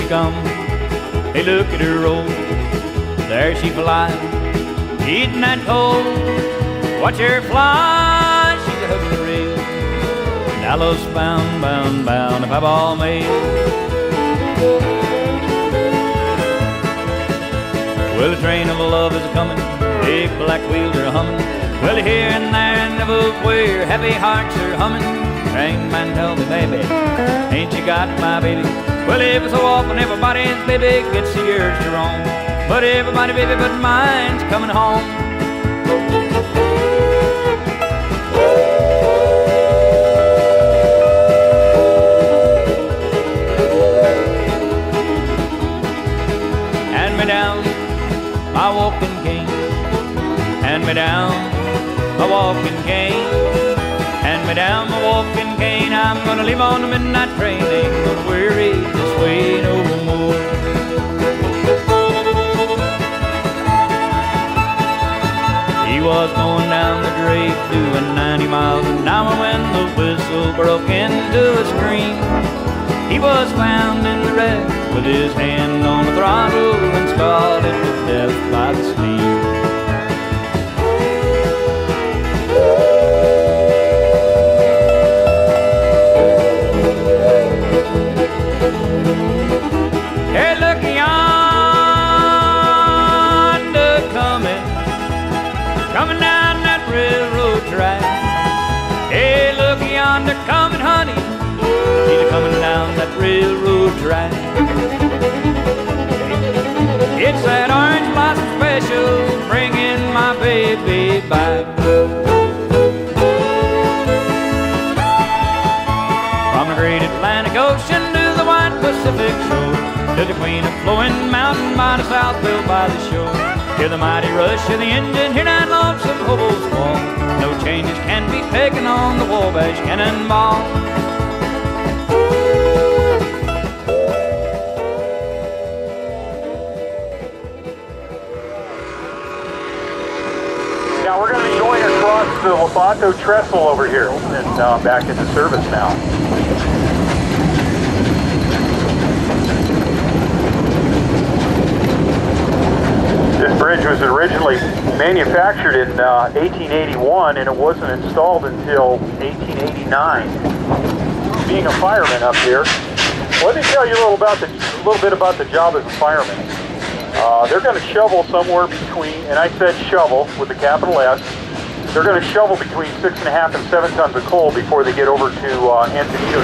come. Hey, look at her roll. There she flies, eating that coal. Watch her fly, she's a hugging the rail. Dallas bound, bound, bound, if I ball mail. Well, the train of love is a-comin', big black wheels are a-hummin'. Well, here and there and everywhere, happy hearts are humming. Train man, tell me, baby, ain't you got my baby? Well, every so often everybody's baby gets the urge to roam, but everybody, baby, but mine's coming home. Hand me down my walking cane, hand me down my walking cane, hand me down my walking cane. I'm gonna leave on the midnight train, ain't gonna worry this way no more. He was going down the grade doing 90 miles an hour when the whistle broke into a scream. He was found in the wreck with his hand on the throttle and scalded to death by the steam. Hey, look yonder coming down that railroad track. Hey, look yonder coming, honey, he's coming down that railroad track. It's that orange blossom special bringing my baby back. From the great Atlantic Ocean to the wide Pacific shore, to the queen of flowing mountain by the Southville by the shore. Hear the mighty rush of the engine, hear that lonesome hobo's fall. No changes can be taken on the Wabash Cannonball. Now we're going to be going across the Lobato Trestle over here and back into service now. This bridge was originally manufactured in 1881 and it wasn't installed until 1889. Being a fireman up here, let me tell you a little bit about the job as a fireman. They're going to shovel somewhere between, and I said shovel with a capital S, they're going to shovel between 6.5 and 7 tons of coal before they get over to Antonito.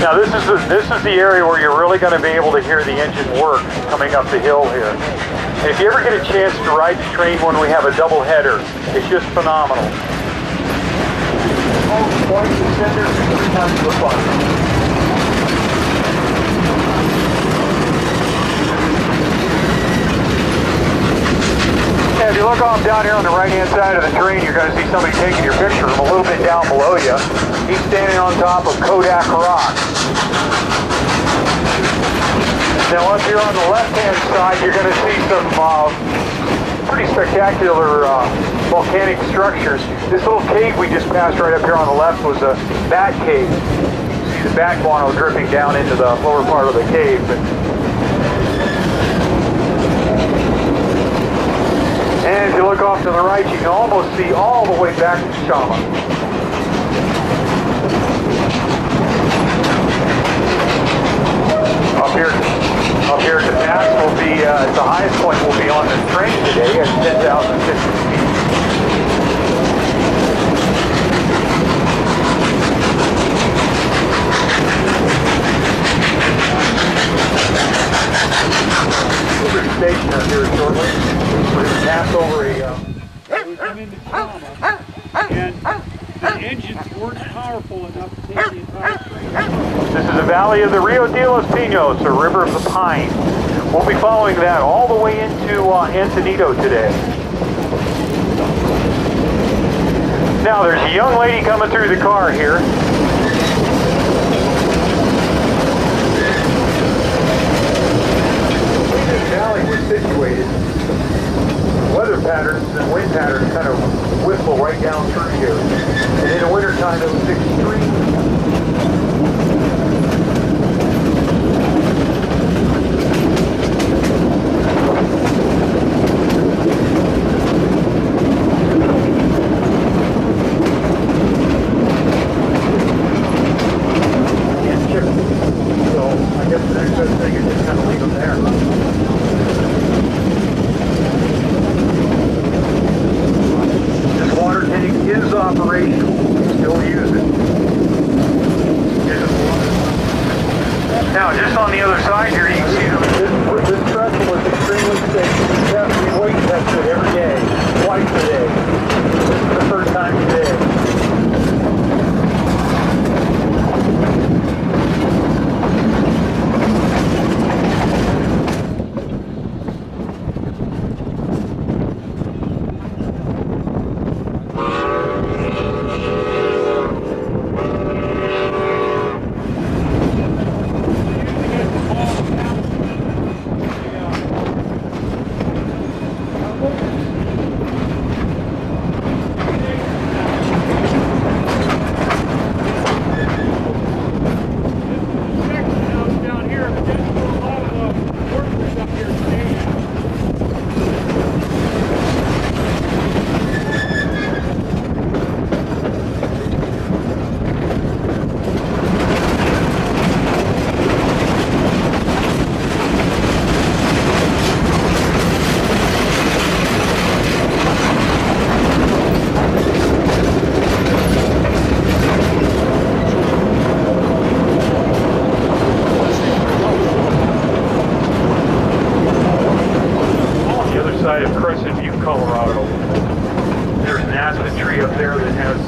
Now this is the area where you're really going to be able to hear the engine work coming up the hill here. If you ever get a chance to ride the train when we have a double header, it's just phenomenal. Oh, twice the sender, 3 times the fun. Yeah, if you look off down here on the right-hand side of the train, you're going to see somebody taking your picture from a little bit down below you. He's standing on top of Kodak Rock. Now up here on the left-hand side, you're going to see some pretty spectacular volcanic structures. This little cave we just passed right up here on the left was a bat cave. You see the bat guano dripping down into the lower part of the cave. And if you look off to the right, you can almost see all the way back to Chama. Up here at the pass will be, at the highest point will be on the train today at 10,050 feet. We'll be stationed out here shortly. We're going to pass over We come into Chama, and the engines weren't powerful enough to take the entire train. This is the valley of the Rio de los Pinos, or River of the Pine. We'll be following that all the way into Antonito today. Now there's a young lady coming through the car here. The way this valley was situated, weather patterns and wind patterns kind of whistle right down through here. And in the wintertime it was extreme. Now, just on the other side here, you can see that this trestle is extremely safe. We weight test it every day, twice a day. This is the first time today. Colorado. There's an aspen tree up there that has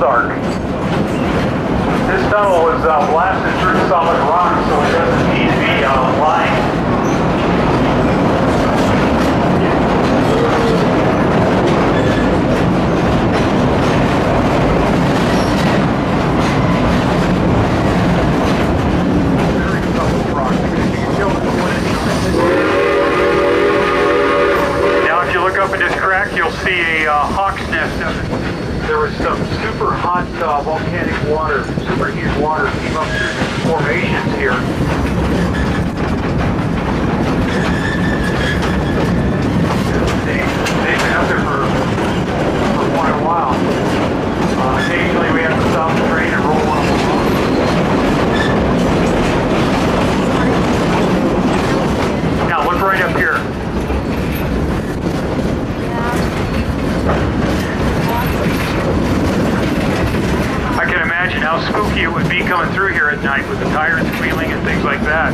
dark. This tunnel was blasted through solid rock, so it doesn't need to be lined. Now if you look up in this crack, you'll see a hawk's nest of it. There was some super hot volcanic water, superheated water came up through these formations here. coming through here at night with the tires squealing and things like that.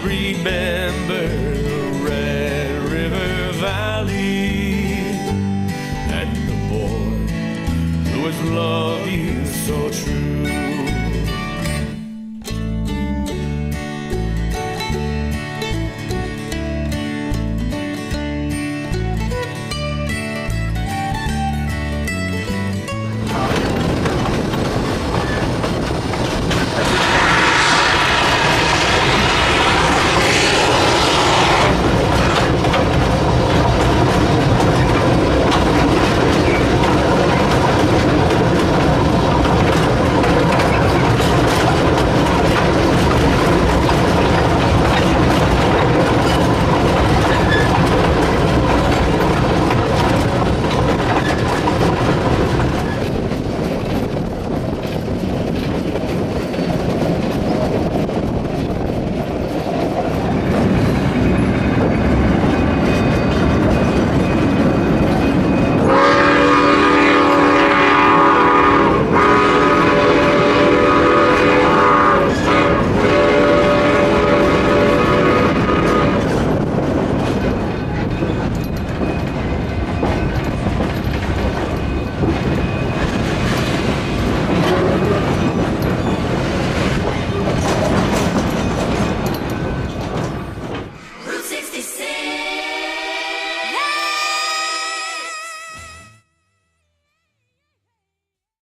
Remember the Red River Valley and the boy who has loved you so true.